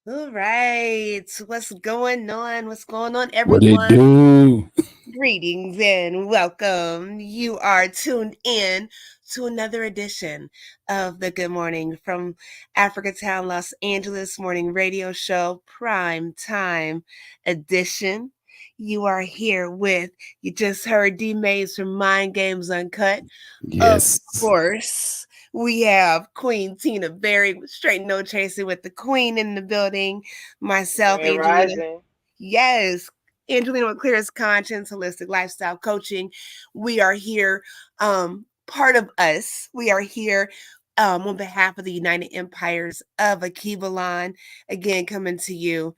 All right. What's going on? What's going on, What it everyone? do? Greetings and welcome. You are tuned in to another edition of the Good Morning from Africatown, Los Angeles morning radio show, Prime Time Edition. You are here with, you just heard D Mays from Mind Games Uncut. Of Yes. course, we have Queen Tina Berry, straight no chasing with the Queen in the building. Myself, Grand Angelina. Rising. Yes, Angelina with Clearest Conscience, Holistic Lifestyle Coaching. We are here, part of us. We are here on behalf of the United Empires of Akibalon. Again, coming to you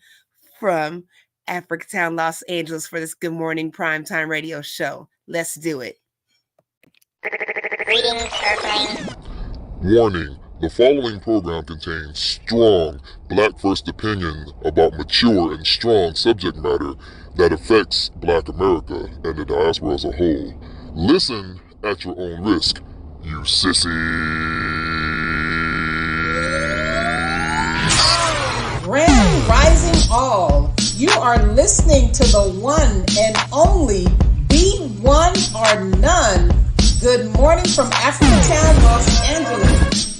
from Africatown, Los Angeles for this Good Morning Primetime Radio show. Let's do it. Greetings, Earthlings. Warning, the following program contains strong black first opinion about mature and strong subject matter that affects Black America and the diaspora as a whole. Listen at your own risk, you sissy. Grand Rising All. You are listening to the one and only Be One or None. Good morning from Africatown, Los Angeles.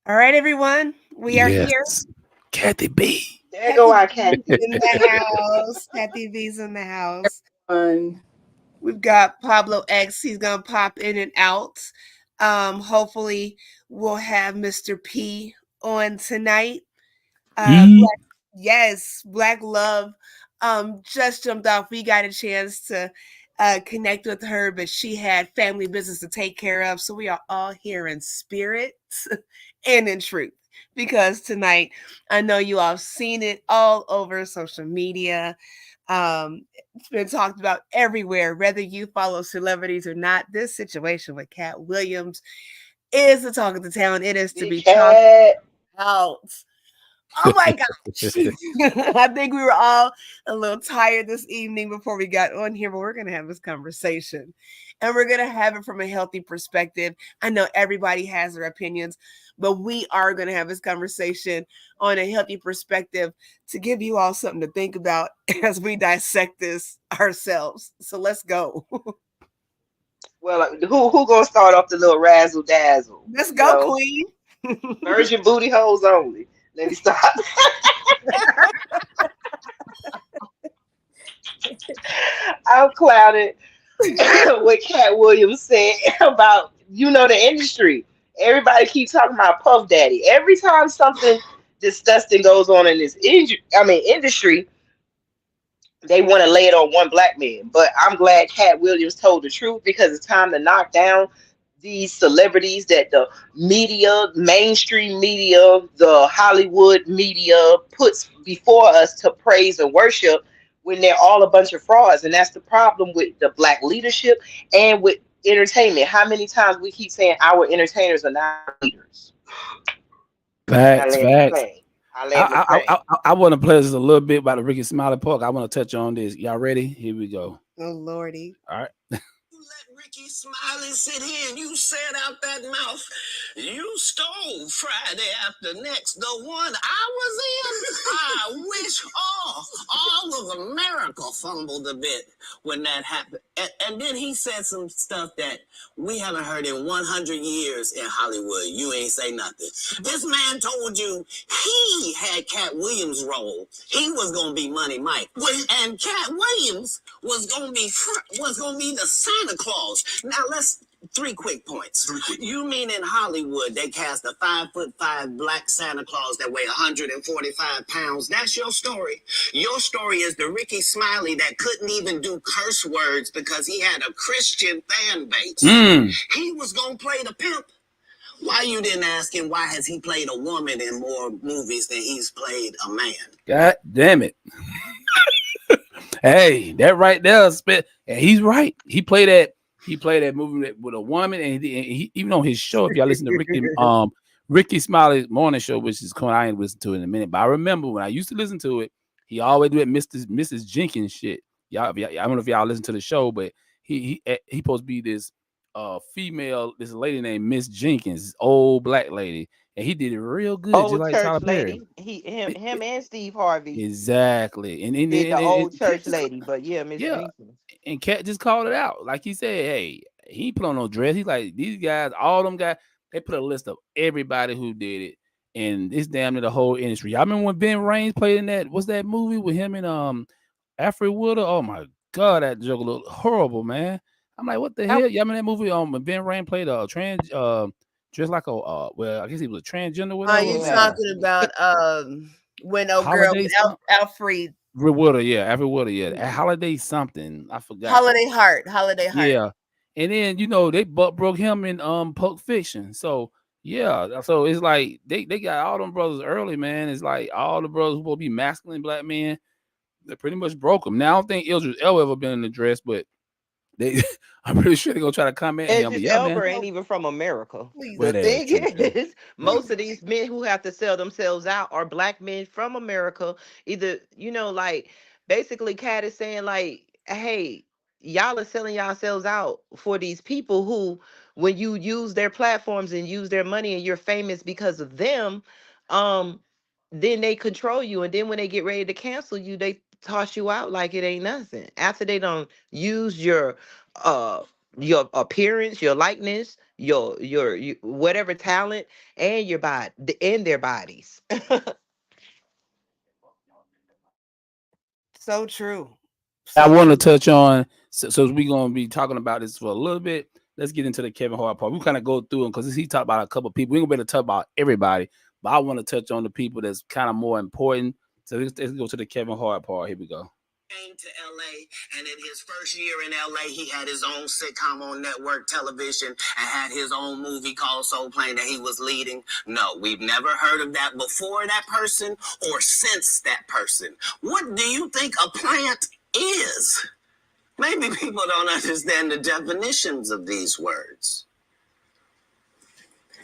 All right, everyone. We are here. Yes. Kathy B. There go our cat. In the house. Kathy V's in the house. Fun. We've got Pablo X. He's gonna pop in and out. Hopefully we'll have Mr. P on tonight. Yes, Black Love just jumped off. We got a chance to connect with her, but she had family business to take care of. So we are all here in spirit and in truth. Because tonight, I know you all have seen it all over social media. It's been talked about everywhere, whether you follow celebrities or not. This situation with Katt Williams is the talk of the town. It is to Big be talked cat. about. Oh my gosh. I think we were all a little tired this evening before we got on here, but we're going to have this conversation. And we're going to have it from a healthy perspective. I know everybody has their opinions, but we are going to have this conversation on a healthy perspective to give you all something to think about as we dissect this ourselves. So let's go. Well, who gonna start off the little razzle dazzle? Let's go, Queen. Virgin booty holes only. Let me stop. I'm clouded what Katt Williams said about the industry. Everybody keeps talking about Puff Daddy. Every time something disgusting goes on in this industry, they want to lay it on one black man. But I'm glad Katt Williams told the truth, because it's time to knock down these celebrities that the media, mainstream media, the Hollywood media puts before us to praise and worship, when they're all a bunch of frauds. And that's the problem with the black leadership and with entertainment. How many times we keep saying our entertainers are not leaders? Facts. I want to play this a little bit about the Ricky Smiley Park. I want to touch on this. Y'all ready? Here we go. Oh, Lordy. All right. Let Ricky Smiley sit here and you said out that mouth, you stole Friday after next, the one I was in. I wish all of America fumbled a bit when that happened. And then he said some stuff that we haven't heard in 100 years in Hollywood. You ain't say nothing. This man told you he had Katt Williams' role. He was gonna be Money Mike, and Katt Williams was gonna be the Santa Claus. Now let's 3 quick points. You mean in Hollywood they cast a 5'5" black Santa Claus that weigh 145 pounds? That's your story. Your story is the Ricky Smiley that couldn't even do curse words because he had a Christian fan base. He was gonna play the pimp. Why you didn't ask him why has he played a woman in more movies than he's played a man? God damn it. Hey, that right there, and he's right. He played that movie with a woman, and he even on his show, if y'all listen to Ricky Smiley's morning show, which is coming. I ain't listen to it in a minute, but I remember when I used to listen to it, he always did Mrs. Jenkins shit. Y'all, I don't know if y'all listen to the show, but he supposed to be this female, this lady named Miss Jenkins, this old black lady, and he did it real good, just Old like Tyler church Perry. lady. Him and Steve Harvey Exactly, did the old Cat church lady, but yeah, Miss yeah, Jenkins. and Cat just called it out. Like he said, hey, he ain't put on no dress. He's like, these guys, all them guys, they put a list of everybody who did it. And it's damn near the whole industry. Y'all remember when Ben Raines played in that? What's that movie with him and Alfred Woodard? Oh my god, that joke looked horrible, man. I'm like, what the hell? Y'all remember that movie when Ben Raines played a trans dressed like a well, I guess he was a transgender, whatever. You Yeah. talking about when old girl Holiday with Alfred Woodard, yeah, Alfred Woodard, yeah. At Holiday something. I forgot. Holiday Heart. Yeah. And then they butt broke him in Pulp Fiction. So yeah, so it's like they got all them brothers early, man. It's like all the brothers who will be masculine black men, they pretty much broke him. Now I don't think Idris Elba ever been in the dress, but they I'm pretty sure they're gonna try to comment him. But Idris yeah, man. Elba ain't even from America. Well, The that's thing true too. is, most of these men who have to sell themselves out are black men from America. Either, like basically Cat is saying like, hey, y'all are selling yourselves out for these people who, when you use their platforms and use their money and you're famous because of them, um, then they control you. And then when they get ready to cancel you, they toss you out like it ain't nothing. After they don't use uh your appearance, your likeness, your whatever talent, and your body, and their bodies. So true. I So want to true. touch on so we're gonna be talking about this for a little bit. Let's get into the Kevin Hart part. We kind of go through them because he talked about a couple of people. We ain't gonna be able to talk about everybody, but I want to touch on the people that's kind of more important. So let's go to the Kevin Hart part. Here we go. Came to LA, and in his first year in LA, he had his own sitcom on network television and had his own movie called Soul Plane that he was leading. No, we've never heard of that before that person or since that person. What do you think a plant is? Maybe people don't understand the definitions of these words.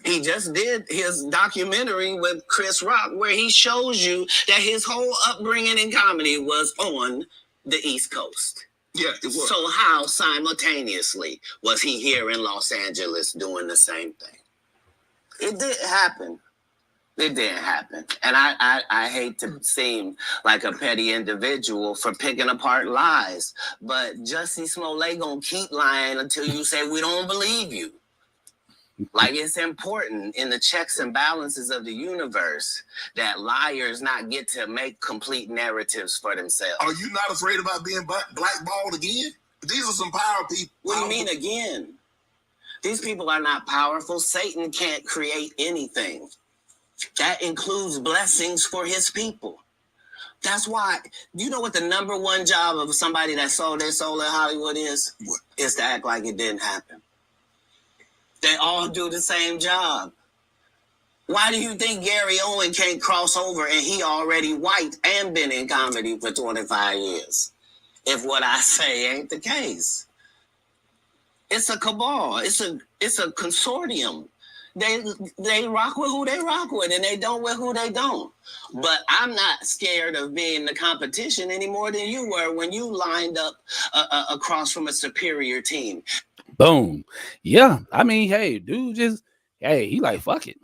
He just did his documentary with Chris Rock where he shows you that his whole upbringing in comedy was on the East Coast. Yeah, it was. So how simultaneously was he here in Los Angeles doing the same thing? It didn't happen. It didn't happen. And I hate to seem like a petty individual for picking apart lies, but Jussie Smollett gonna keep lying until you say we don't believe you. Like, it's important in the checks and balances of the universe that liars not get to make complete narratives for themselves. Are you not afraid about being blackballed again? These are some power people. What do you mean again? These people are not powerful. Satan can't create anything. That includes blessings for his people. That's why, you know what the number one job of somebody that sold their soul in Hollywood is? What? Is to act like it didn't happen. They all do the same job. Why do you think Gary Owen can't cross over and he already white and been in comedy for 25 years? If what I say ain't the case. It's a cabal. It's a consortium. They rock with who they rock with and they don't with who they don't. But I'm not scared of being the competition any more than you were when you lined up across from a superior team. Boom. Yeah. I mean, hey, dude, he like fuck it.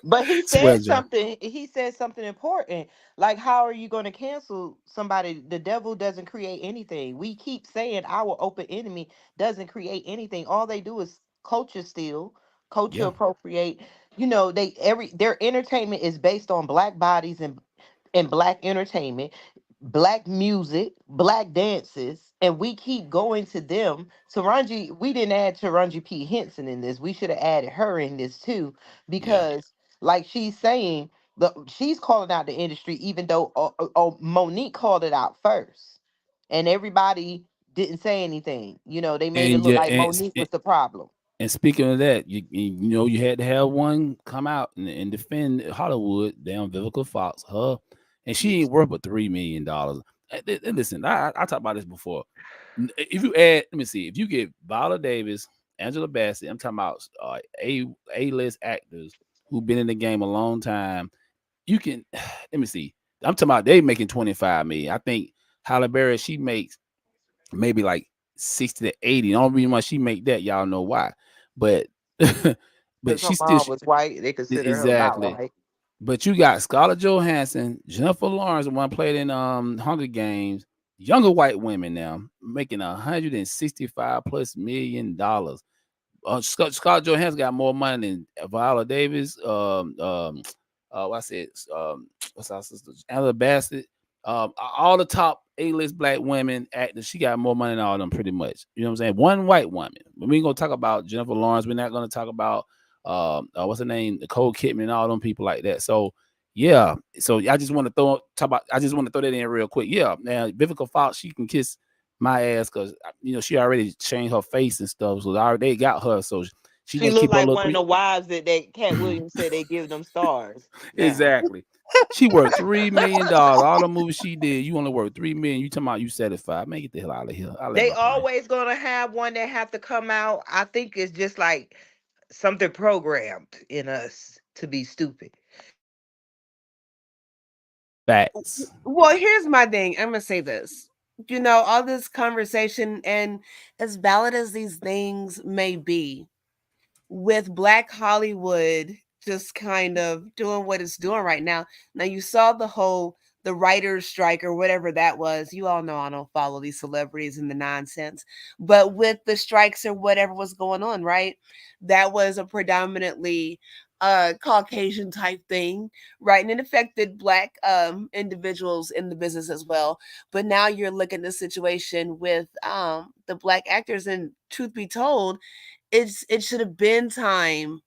But he Swear said jar. something. He said something important. Like, how are you going to cancel somebody? The devil doesn't create anything. We keep saying our open enemy doesn't create anything. All they do is culture steal, culture Yeah. appropriate. Their entertainment is based on black bodies and black entertainment, black music, black dances, and we keep going to them. Taraji, we didn't add Taraji P. Henson in this. We should have added her in this too, Yeah. because like she's saying, she's calling out the industry, even though Monique called it out first, and everybody didn't say anything. They made it And look yeah, like Monique was the problem. and speaking of that, you had to have one come out and defend Hollywood, damn Vivica Fox, her, and she ain't worth but $3 million. And listen, I talked about this before. If you add, let me see, if you get Viola Davis, Angela Bassett. I'm talking about A-list actors who've been in the game a long time. You can let me see. I'm talking about they making 25 million. I think Halle Berry, she makes maybe like 60 to 80. The only reason why she make that, y'all know why. But but Because her she still mom was white, they consider her not exactly. white. But you got Scarlett Johansson, Jennifer Lawrence, the one played in Hunger Games, younger white women now making $165+ million. Scarlett Johansson got more money than Viola Davis. What I said, what's our sister? Angela Bassett. All the top A-list black women actors, she got more money than all of them, pretty much. You know what I'm saying? One white woman. We ain't gonna talk about Jennifer Lawrence. We're not gonna talk about what's her name, Nicole Kidman, and all them people like that. So yeah. So I just want to talk about. I just want to throw that in real quick. Yeah. Now Vivica Fox, she can kiss my ass because she already changed her face and stuff, so they got her. So she She gonna looked keep her like little one of three. the wives that Cat Williams said they give them stars now. Exactly. She worth $3 million. All the movies she did, you only worth $3 million. You talking about you satisfied? Man, get the hell out of here. I let They my plane. always gonna have one that have to come out. I think it's just like something programmed in us to be stupid. Facts. Well, here's my thing. I'm gonna say this. All this conversation, and as valid as these things may be, with Black Hollywood just kind of doing what it's doing right now. Now you saw the writers strike or whatever that was. You all know I don't follow these celebrities and the nonsense. But with the strikes or whatever was going on, right? That was a predominantly Caucasian type thing, right? And it affected black individuals in the business as well. But now you're looking at the situation with the black actors, and truth be told, it should have been time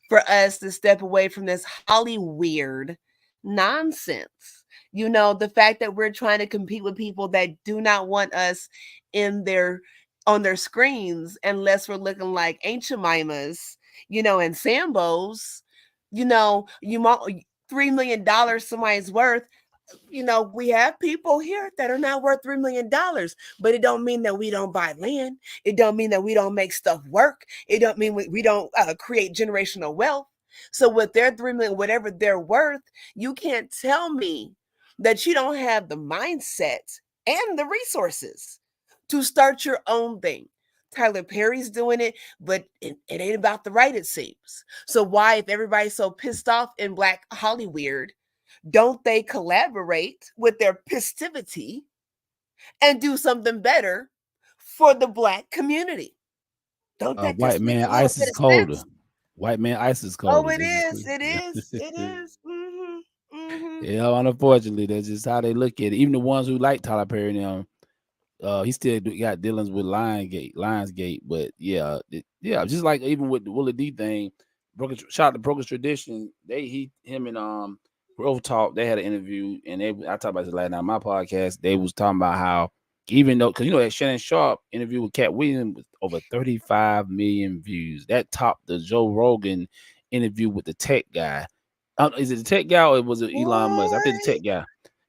for us to step away from this Holly weird nonsense. The fact that we're trying to compete with people that do not want us in their on their screens unless we're looking like ancient mimas, and Sambos, you $3 million somebody's worth. We have people here that are not worth $3 million, but it don't mean that we don't buy land. It don't mean that we don't make stuff work. It don't mean we don't create generational wealth. So with their 3 million, whatever they're worth, you can't tell me that you don't have the mindset and the resources to start your own thing. Tyler Perry's doing it, but it ain't about the right, it seems. So why, if everybody's so pissed off in Black Hollywood, don't they collaborate with their festivity and do something better for the black community? Don't that White just make man a little ice bit is of colder. sense? White man ice is Oh, colder. it This is is. crazy. It is. It is. Mm-hmm. Yeah, unfortunately, that's just how they look at it. Even the ones who like Tyler Perry now, he still got dealings with Lionsgate. But yeah, yeah, just like even with the Willie D thing, shout out to Broken Tradition. Him and Grove Talk, they had an interview, and I talked about this last night on my podcast. They was talking about how even though, because that Shannon Sharp interview with Cat Williams was over 35 million views. That topped the Joe Rogan interview with the tech guy. Is it the tech guy or was it Elon Musk? I think the Boy. tech guy.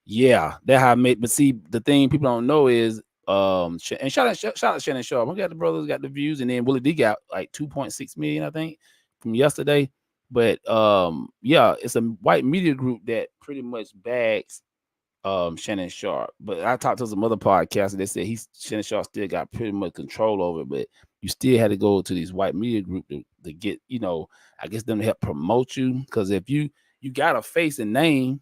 Yeah, that how I made. But see, the thing people don't know is and shout out Shannon Sharp. We got the brothers got the views, and then Willie D got like 2.6 million, I think, from yesterday. But yeah, it's a white media group that pretty much bags Shannon Sharp. But I talked to some other podcasters. They said Shannon Sharp still got pretty much control over it, but you still had to go to these white media group to get, I guess them to help promote you. Because if you got a face and name,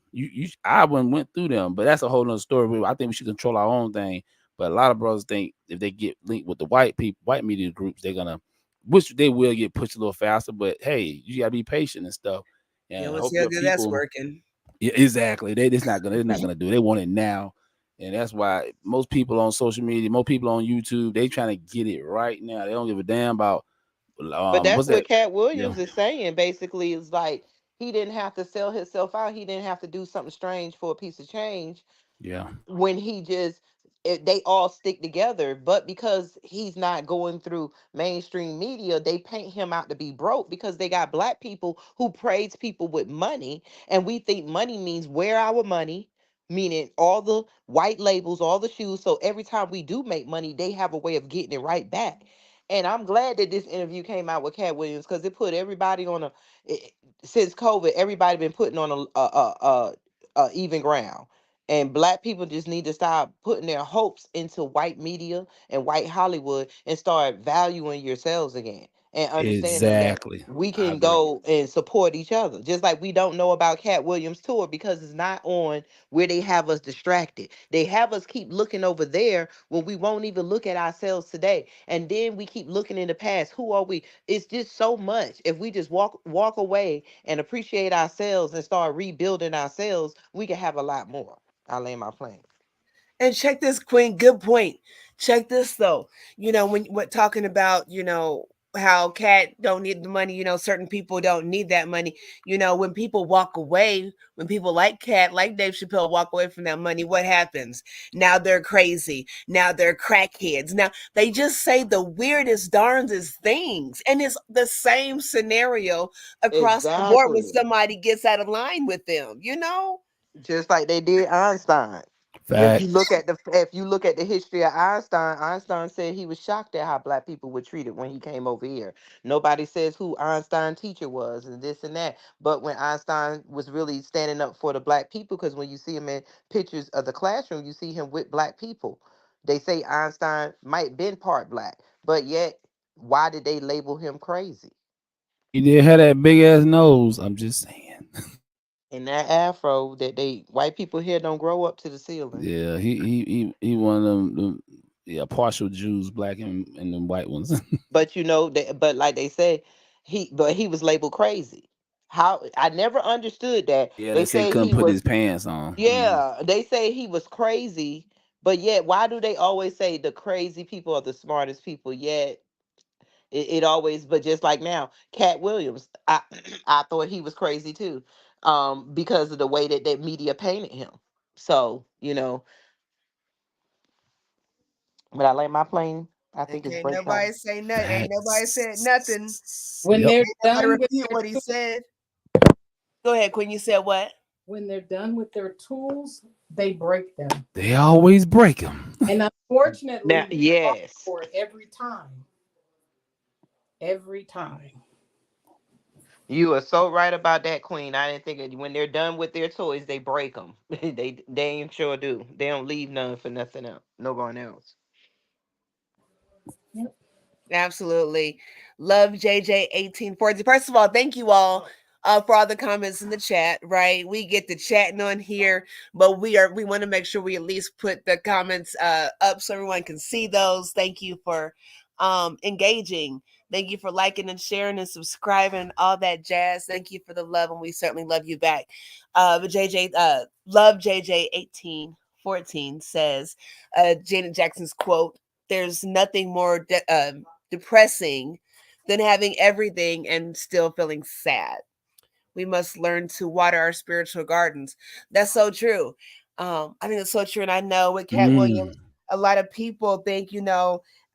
I went through them. But that's a whole nother story. I think we should control our own thing. But a lot of brothers think if they get linked with the white media groups, they're gonna, which they will get pushed a little faster. But hey, you gotta be patient and stuff. Yeah, And I let's hope see how your good that's people, working. yeah, exactly. They're not gonna do it. They want it now. And that's why most people on social media, most people on YouTube, they trying to get it right now. They don't give a damn about But that's what's that? what Cat Yeah, Williams is saying. Basically, is like he didn't have to sell himself out. He didn't have to do something strange for a piece of change yeah. when they all stick together. But because he's not going through mainstream media, they paint him out to be broke because they got black people who praise people with money, and we think money means wear our money, meaning all the white labels, all the shoes. So every time we do make money, they have a way of getting it right back. And I'm glad that this interview came out with Cat Williams because it put everybody on it- since COVID, everybody been putting on a even ground. And black people just need to stop putting their hopes into white media and white Hollywood and start valuing yourselves again and understanding that Exactly. we I can agree. go and support each other. Just like we don't know about Cat Williams' tour because it's not on where they have us distracted. They have us keep looking over there when we won't even look at ourselves today. And then we keep looking in the past. Who are we? It's just so much. If we just walk away and appreciate ourselves and start rebuilding ourselves, we can have a lot more. I lay my plane. And check this, Queen. Good point. Check this though. When what talking about, how Cat don't need the money. Certain people don't need that money. When people walk away, when people like Cat, like Dave Chappelle, walk away from that money, what happens? Now they're crazy. Now they're crackheads. Now they just say the weirdest, darndest things, and it's the same scenario across the board when Exactly. somebody gets out of line with them. Just like they did Einstein. Facts. If you look at the history of Einstein, Einstein said he was shocked at how black people were treated when he came over here. Nobody says who Einstein teacher was and this and that. But when Einstein was really standing up for the black people, because when you see him in pictures of the classroom, you see him with black people. They say Einstein might been part black, but yet why did they label him crazy? He did have that big ass nose. I'm just saying. And that afro that they white people here don't grow up to the ceiling. Yeah, he one of them, yeah, partial Jews, black and them white ones. But but like they say, he was labeled crazy. How I never understood that. Yeah, They they say he say couldn't he put was his pants on. yeah, they say he was crazy, but yet why do they always say the crazy people are the smartest people? Yet it always but just like now, Cat Williams, I I thought he was crazy too. Because of the way that media painted him. So, but I like my plane. I And think it's can't break time. nobody say nothing. Ain't nobody said nothing. Facts. When Yep. they're Ain't nobody done with repeat their what he said. Go ahead, Quinn. You said what? when they're done with their tools, they break them. They always break them. And Now, unfortunately, we fall yes. for it every time. Every time. You are so right about that, Queen. I didn't think when they're done with their toys, they break them. They ain't sure do. They don't leave none for nothing else. No one else. Yep. Absolutely. Love JJ1840. First of all, thank you all for all the comments in the chat, right? We get to chatting on here, but we want to make sure we at least put the comments up so everyone can see those. Thank you for engaging. Thank you for liking and sharing and subscribing, all that jazz. Thank you for the love, and we certainly love you back. Love JJ1814 says, Janet Jackson's quote, there's nothing more depressing than having everything and still feeling sad. We must learn to water our spiritual gardens. That's so true. I think it's so true. And I know with Cat Mm. Williams, a lot of people think,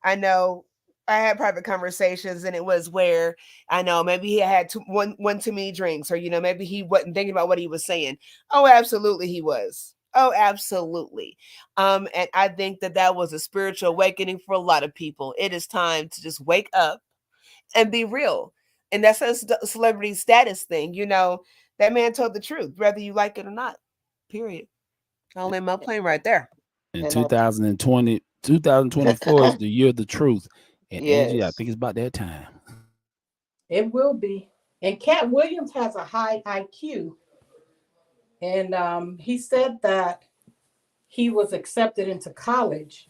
I know I had private conversations and it was where I know maybe he had one too many drinks or, maybe he wasn't thinking about what he was saying. Oh, absolutely he was. Oh, absolutely. And I think that was a spiritual awakening for a lot of people. It is time to just wake up and be real. And that's a celebrity status thing. That man told the truth, whether you like it or not. Period. I'll land my plane right there. In And I 2020, 2024 is the year of the truth. And Angie, I yes. think it's about that time. It will be. And Cat Williams has a high IQ. And he said that he was accepted into college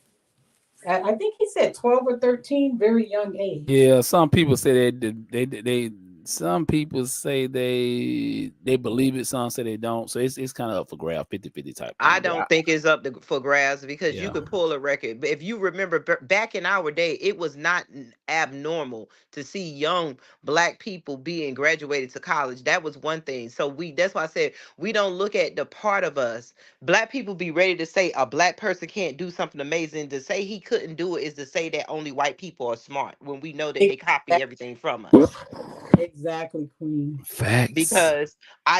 at, I think he said 12 or 13, very young age. Yeah, some people say they some people say they believe it, some say they don't. So it's kind of up for grab, 50-50 type I thing. But don't think it's up for grabs because you yeah. could pull a record. But if you remember back in our day, it was not abnormal to see young black people being graduated to college. That was one thing. So that's why I said we don't look at the part of us. Black people be ready to say a black person can't do something amazing. To say he couldn't do it is to say that only white people are smart when we know that they copy everything from us. Exactly, Queen. Facts. Because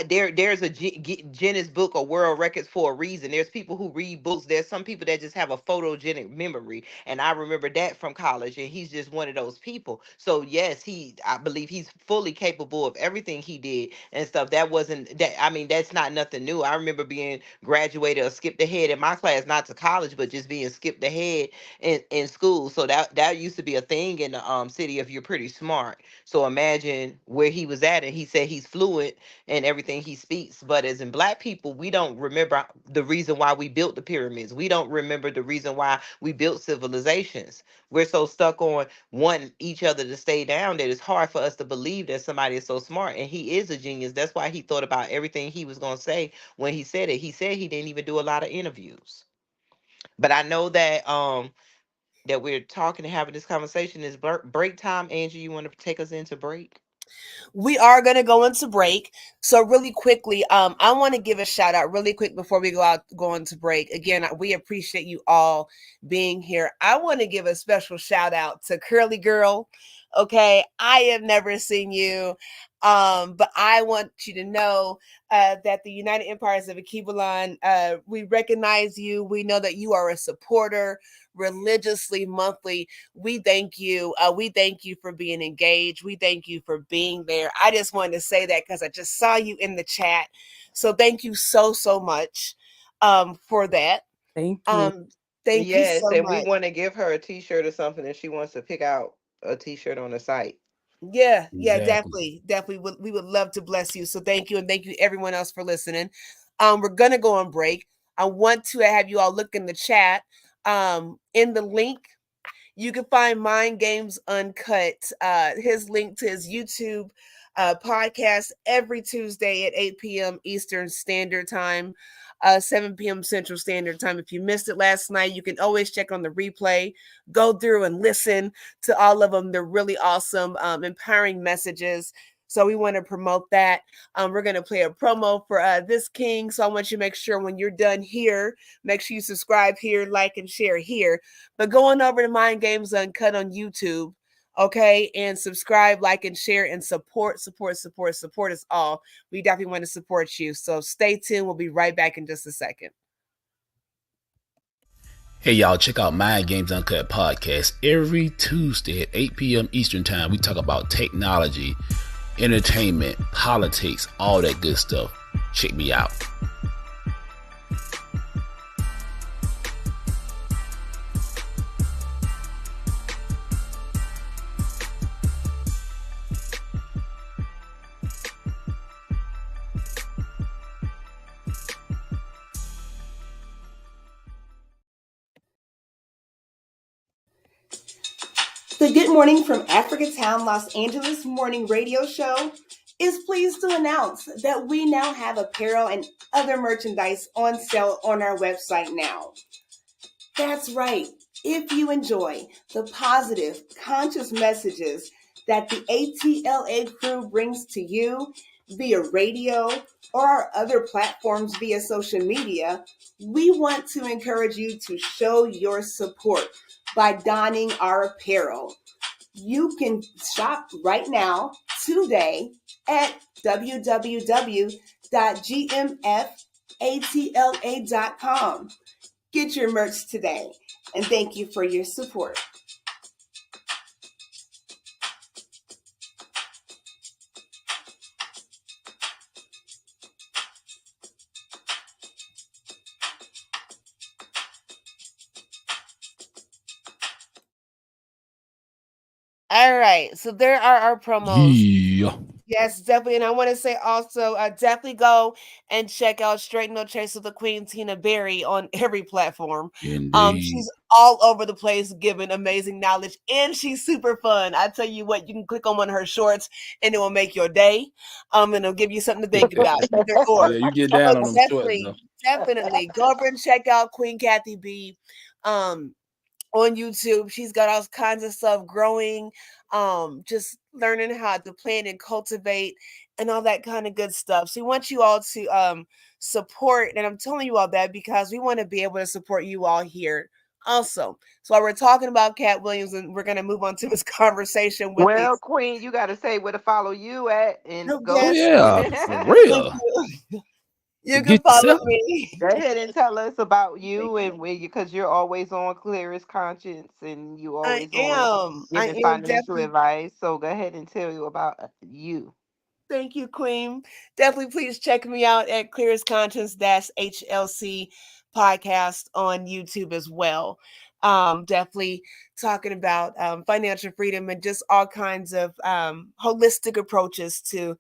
there's a Guinness Book of World Records for a reason. There's people who read books. There's some people that just have a photogenic memory, and I remember that from college. And he's just one of those people. So yes, I believe he's fully capable of everything he did and stuff. That wasn't that. I mean, that's not nothing new. I remember being graduated or skipped ahead in my class, not to college, but just being skipped ahead in school. So that used to be a thing in the city if you're pretty smart. So imagine where he was at, and he said he's fluent in everything he speaks. But as in black people, we don't remember the reason why we built the pyramids. We don't remember the reason why we built civilizations. We're so stuck on wanting each other to stay down that it's hard for us to believe that somebody is so smart. And he is a genius. That's why he thought about everything he was going to say when he said it. He said he didn't even do a lot of interviews. But I know that we're talking and having this conversation is break time. Angie, you want to take us into break? We are going to go into break. So really quickly, I want to give a shout out really quick before we go into break. Again, we appreciate you all being here. I want to give a special shout out to Curly Girl. Okay, I have never seen you, but I want you to know that the United Empires of Akibalon, we recognize you. We know that you are a supporter religiously monthly. We thank you. We thank you for being engaged. We thank you for being there. I just wanted to say that because I just saw you in the chat. So thank you so much for that. Thank you. Thank you Yes, so and we much. want to give her a T-shirt or something if she wants to pick out a T-shirt on the site. Yeah, Exactly. definitely. We would love to bless you. So thank you, and thank you everyone else for listening. We're gonna go on break. I want to have you all look in the chat. In the link you can find Mind Games Uncut, his link to his YouTube podcast every Tuesday at 8 p.m. Eastern Standard Time, 7 p.m. Central Standard Time. If you missed it last night, you can always check on the replay, go through and listen to all of them. They're really awesome, empowering messages. So we want to promote that. We're going to play a promo for this king. So I want you to make sure when you're done here, make sure you subscribe here, like, and share here. But going over to Mind Games Uncut on YouTube, okay, and subscribe, like, and share, and support us all. We definitely want to support you. So stay tuned. We'll be right back in just a second. Hey y'all, check out Mind Games Uncut podcast every Tuesday at 8 p.m. Eastern Time. We talk about technology, entertainment, politics, all that good stuff. Check me out. The Good Morning from Africa Town, Los Angeles morning radio show is pleased to announce that we now have apparel and other merchandise on sale on our website now. That's right. If you enjoy the positive, conscious messages that the ATLA crew brings to you via radio or our other platforms via social media, we want to encourage you to show your support by donning our apparel. You can shop right now, today, at www.gmfatla.com. Get your merch today, and thank you for your support. All right, so there are our promos. Yeah. Yes, definitely. And I want to say also, definitely go and check out Straight No Chase with the Queen Tina Berry on every platform. Indeed. She's all over the place giving amazing knowledge, and she's super fun. I tell you what, you can click on one of her shorts and it will make your day. And it'll give you something to think about. Either Oh or. yeah, you get down But on them shorts though. definitely go over and check out Queen Kathy B. On YouTube. She's got all kinds of stuff growing, just learning how to plant and cultivate and all that kind of good stuff. So we want you all to support, and I'm telling you all that because we want to be able to support you all here Also, so while we're talking about Cat Williams, and we're gonna move on to this conversation with Well, these. Queen, you got to say where to follow you at and Oh, Oh go. yes, yeah, for thank real. you. You can Forget follow yourself. me. Go ahead and tell us about Thank you you. and where you, because you're always on Clearest Conscience and you I always on am. I giving am financial definitely. advice. So go ahead and tell you about you. Thank you, Queen. Definitely please check me out at Clearest Conscience HLC podcast on YouTube as well. Definitely talking about financial freedom and just all kinds of holistic approaches to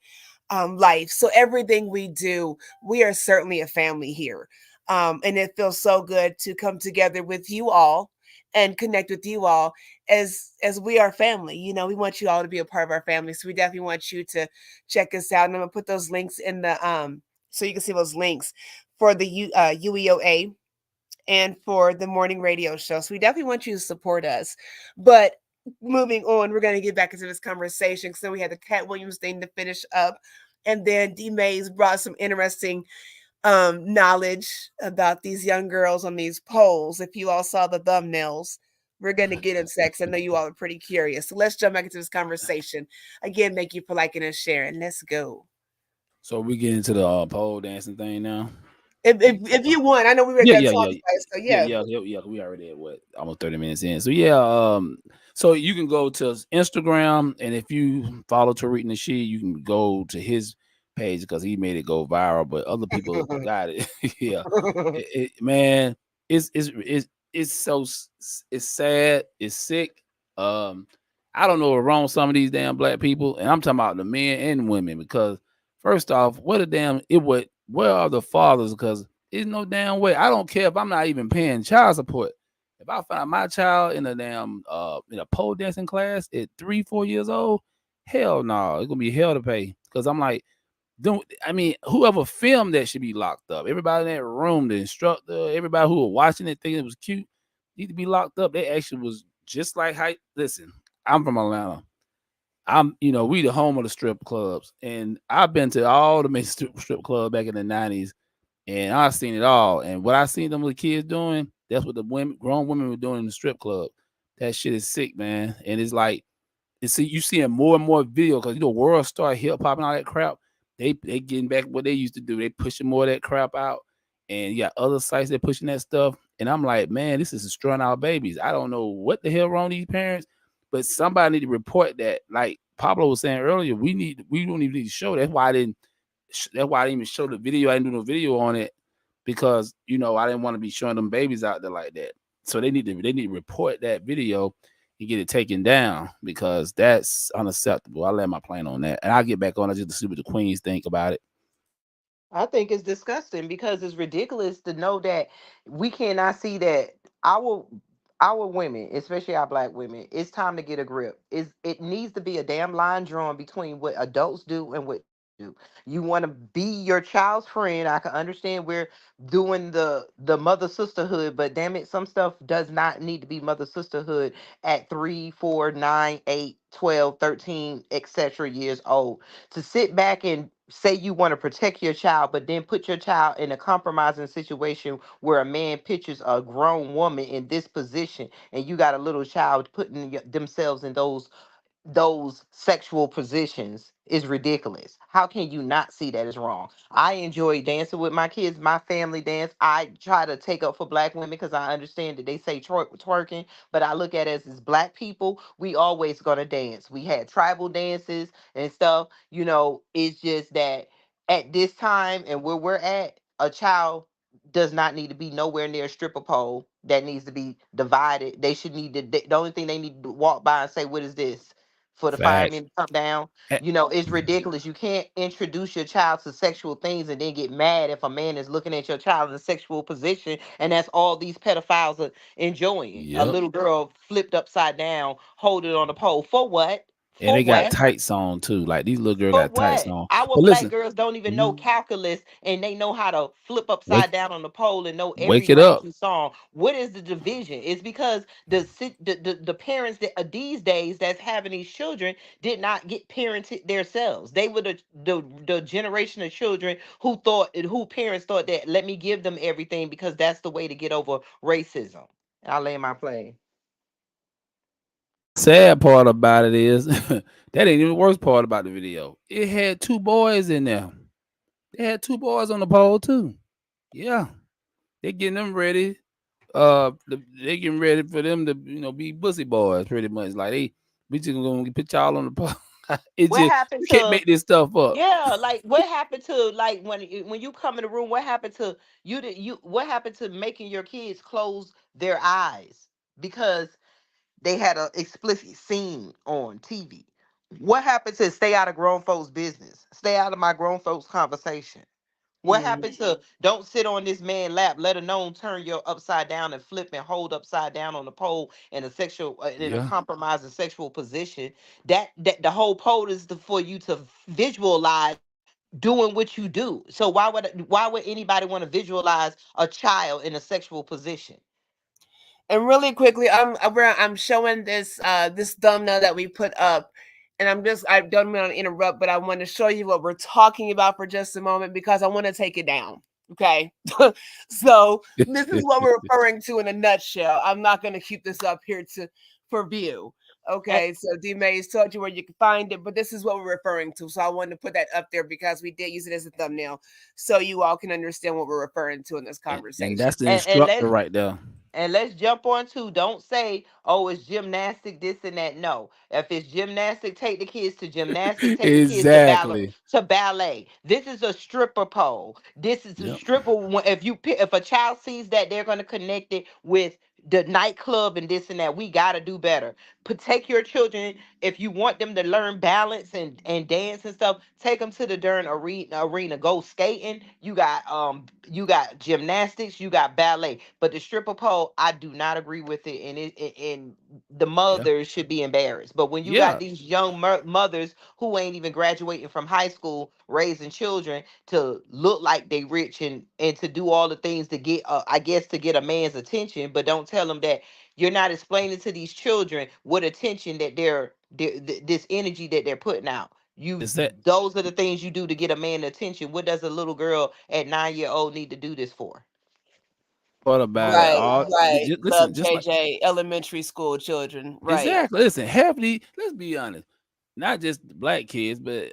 life. So everything we do, we are certainly a family here. And it feels so good to come together with you all and connect with you all as we are family. You know, we want you all to be a part of our family. So we definitely want you to check us out. And I'm gonna put those links in the so you can see those links for the UEOA and for the morning radio show. So we definitely want you to support us. But moving on, we're going to get back into this conversation because then we had the Cat Williams thing to finish up. And then D Mays brought some interesting knowledge about these young girls on these poles. If you all saw the thumbnails, we're going to get into sex. I know you all are pretty curious. So let's jump back into this conversation. Again, thank you for liking and sharing. Let's go. So we get into the pole dancing thing now. If you want, I know we were Yeah, done yeah, talking yeah, about it. So yeah, yeah. yeah, yeah, yeah. We already at what almost 30 minutes in. So yeah, so you can go to Instagram, and if you follow Tariq Nasheed, you can go to his page because he made it go viral. But other people got it. Yeah, man, it's so it's sad. It's sick. Um, I don't know what's wrong with some of these damn black people, and I'm talking about the men and women because first off, what a damn it would. Where are the fathers? Because there's no damn way. I don't care if I'm not even paying child support. If I find my child in a damn in a pole dancing class at 3, 4 years old, hell no, it's gonna be hell to pay. Cause I'm like, don't I mean whoever filmed that should be locked up. Everybody in that room, the instructor, everybody who was watching it thinking it was cute, need to be locked up. They actually was just like how listen, I'm from Atlanta. We the home of the strip clubs, and I've been to all the main strip clubs back in the '90s, and I seen it all. And what I seen them little kids doing, that's what the women, grown women, were doing in the strip club. That shit is sick, man. And it's like, you seeing more and more video because World Star, hip hop, and all that crap. They getting back what they used to do. They pushing more of that crap out, and you got other sites that pushing that stuff. And I'm like, man, this is destroying our babies. I don't know what the hell wrong with these parents, but somebody need to report that. Like Pablo was saying earlier, we don't even need to show. That's why I didn't even show the video. I didn't do no video on it because I didn't want to be showing them babies out there like that. So they need to report that video and get it taken down because that's unacceptable. I let my plan on that, and I'll get back on it just to see what the queens think about it. I think it's disgusting because it's ridiculous to know that we cannot see that our our women, especially our black women, it's time to get a grip. It needs to be a damn line drawn between what adults do and what children do. You want to be your child's friend. I can understand we're doing the mother sisterhood, but damn it, some stuff does not need to be mother sisterhood at 3, 4, 9, 8, 12, 13, etc. years old. To sit back and say you want to protect your child, but then put your child in a compromising situation where a man pictures a grown woman in this position and you got a little child putting themselves in those sexual positions is ridiculous. How can you not see that is wrong? I enjoy dancing with my kids, my family dance. I try to take up for black women because I understand that they say twerking, but I look at it as black people, we always gonna dance. We had tribal dances and stuff. It's just that at this time and where we're at, a child does not need to be nowhere near a stripper pole that needs to be divided. They should need to, the only thing they need to walk by and say, what is this? For the Facts. firemen to come down. Eh, It's ridiculous. You can't introduce your child to sexual things and then get mad if a man is looking at your child in a sexual position, and that's all these pedophiles are enjoying. A Yep. little girl flipped upside down, holding on the pole. For what? And For they got what? tights on too. Like these little girls For got tights what? on. Our But black listen, girls don't even know mhm, calculus and they know how to flip wake upside down on the pole and know every wake it up. Nike song. What is the division? It's because the parents that these days that's having these children did not get parented themselves. They were the generation of children who parents thought that let me give them everything because that's the way to get over racism. I'll lay my plane. Sad part about it is that ain't even the worst part about the video. It had two boys in there. They had two boys on the pole too. Yeah, they getting them ready. They getting ready for them to be bussy boys, pretty much. Like we just gonna put y'all on the pole. It What just happened you can't to make this stuff up. Yeah, like what happened to like when you come in the room? What happened to you? What happened to making your kids close their eyes because they had a explicit scene on TV? What happened to stay out of grown folks' business? Stay out of my grown folks' conversation. What Mm. happened to don't sit on this man lap, let alone turn your upside down and flip and hold upside down on the pole in a sexual in a Yeah, compromising sexual position? That the whole pole is for you to visualize doing what you do. So why would anybody want to visualize a child in a sexual position? And really quickly, I'm showing this thumbnail that we put up, and I don't want to interrupt, but I want to show you what we're talking about for just a moment because I want to take it down. Okay, so this is what we're referring to in a nutshell. I'm not going to keep this up here to for view. And, Okay, so D May's told you where you can find it, but this is what we're referring to. So I wanted to put that up there because we did use it as a thumbnail, so you all can understand what we're referring to in this and conversation. that's the and instructor let's right there. jump on to don't say, oh, it's gymnastic, this and that. No. If it's gymnastic, take the kids to gymnastic, take the kids to ballet. Exactly. This is a stripper pole. This is a Yep. stripper. If a child sees that, they're gonna connect it with the nightclub and this and that. We gotta do better. Take your children if you want them to learn balance and dance and stuff. Take them to the darn arena. Go skating. You got gymnastics. You got ballet. But the stripper pole, I do not agree with it, and the Yeah. mothers should be embarrassed. But when you got Yeah. these young mothers who ain't even graduating from high school, raising children to look like they rich and to do all the things to get, I guess, to get a man's attention, but don't tell them that you're not explaining to these children what attention that this energy that they're putting out. You It's that Those are the things you do to get a man attention. What does a little girl at 9 year old need to do this for? part about it. Right, All right. Love listen, just like JJ, elementary school children. Right. exactly. Listen, half the let's be honest, not just the black kids, but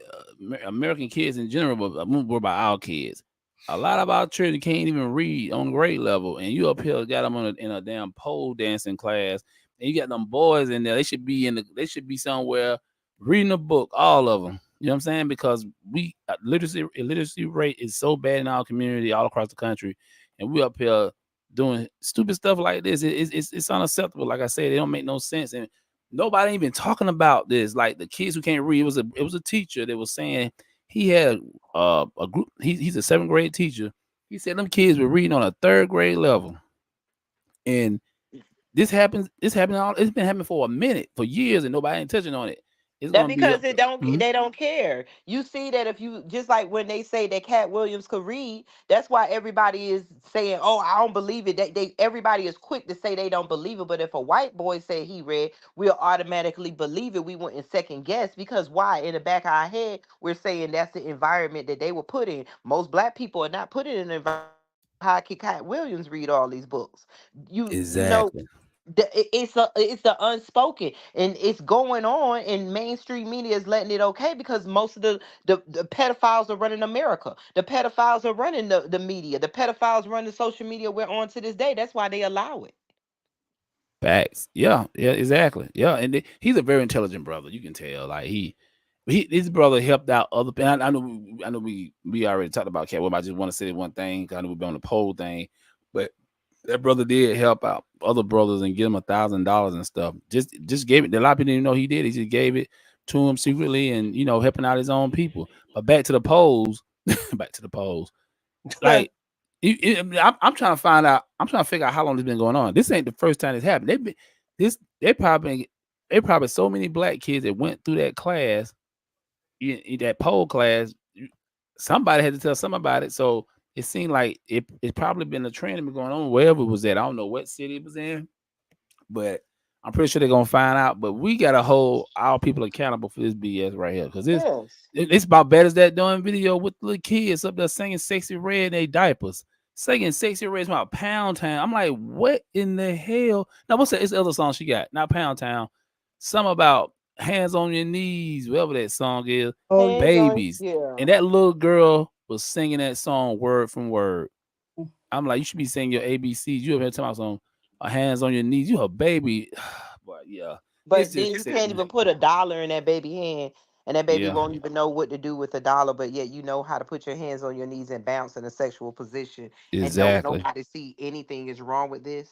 American kids in general. But I'm worried about our kids. A lot of our children can't even read on grade level, and you up here got them in a damn pole dancing class, and you got them boys in there. They should be somewhere reading a book. All of them. You know what I'm saying? Because we literacy rate is so bad in our community all across the country, and we up here doing stupid stuff like this. It's unacceptable. Like I said, it don't make no sense, and nobody even talking about this. Like the kids who can't read. It was a teacher that was saying he had a group. He's a seventh grade teacher. He said them kids were reading on a third grade level, and this happens. This happened. It's been happening for a minute, for years, and nobody ain't touching on it. It's That gonna be because up. Mhm. they don't care. You see that if you just like when they say that Cat Williams could read, that's why everybody is saying, "Oh, I don't believe it." They everybody is quick to say they don't believe it. But if a white boy say he read, we'll automatically believe it. We wouldn't second guess because why? In the back of our head, we're saying that's the environment that they were put in. Most black people are not put in an environment. How can Cat Williams read all these books? You know Exactly. it's the unspoken, and it's going on, and mainstream media is letting it okay because most of the pedophiles are running America. The pedophiles are running the media. The pedophiles run the social media we're on to this day. That's why they allow it. Facts. Yeah. Yeah. Exactly. Yeah. And he's a very intelligent brother. You can tell. Like his brother helped out other. And I know we already talked about Cat Williams. I just want to say one thing. 'Cause I know we've been on the poll thing, but that brother did help out other brothers and give him $1,000 and stuff. Just gave it. A lot of people didn't know he did. He just gave it to him secretly, and helping out his own people. But back to the polls. Back to the polls. Like I'm trying to find out. I'm trying to figure out how long this been going on. This ain't the first time this happened. They've been this. They probably so many black kids that went through that class, in that poll class. Somebody had to tell somebody about it. So it seemed like it's probably been a trend been going on wherever it was at. I don't know what city it was in, but I'm pretty sure they're gonna find out. But we gotta hold our people accountable for this BS right here, because Yes. it's about better as that doing video with the little kids up there singing "Sexy Red" in their diapers. singing Sexy Red about Pound Town. I'm like, what in the hell? Now, what's that? It's the other song she got, not Pound Town. Some about hands on your knees, whatever that song is, Oh, Hands on, babies. yeah. And that little girl was singing that song word from word. I'm like, you should be singing your ABCs. You over here talking about some hands on your knees. You a baby. Boy, yeah. It's But then just you can't sitting. even put a dollar in that baby hand, and that baby Yeah, won't even know what to do with a dollar. But yet you know how to put your hands on your knees and bounce in a sexual position, and don't exactly. nobody see anything is wrong with this.